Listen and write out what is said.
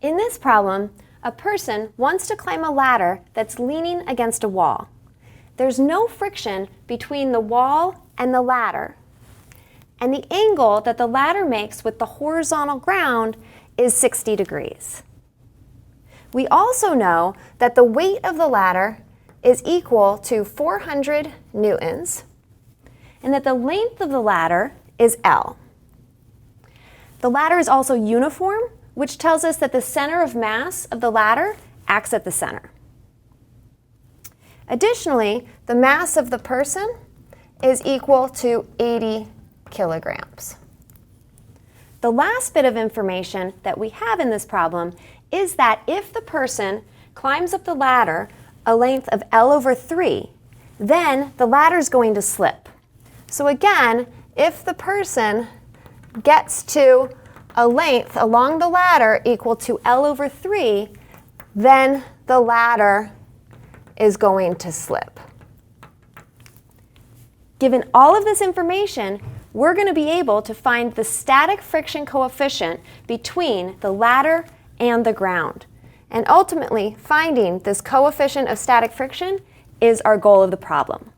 In this problem, a person wants to climb a ladder that's leaning against a wall. There's no friction between the wall and the ladder, and the angle that the ladder makes with the horizontal ground is 60 degrees. We also know that the weight of the ladder is equal to 400 newtons, and that the length of the ladder is L. The ladder is also uniform, which tells us that the center of mass of the ladder acts at the center. Additionally, the mass of the person is equal to 80 kilograms. The last bit of information that we have in this problem is that if the person climbs up the ladder a length of L/3, then the ladder is going to slip. So again, if the person gets to a length along the ladder equal to L/3, then the ladder is going to slip. Given all of this information, we're going to be able to find the static friction coefficient between the ladder and the ground. And ultimately, finding this coefficient of static friction is our goal of the problem.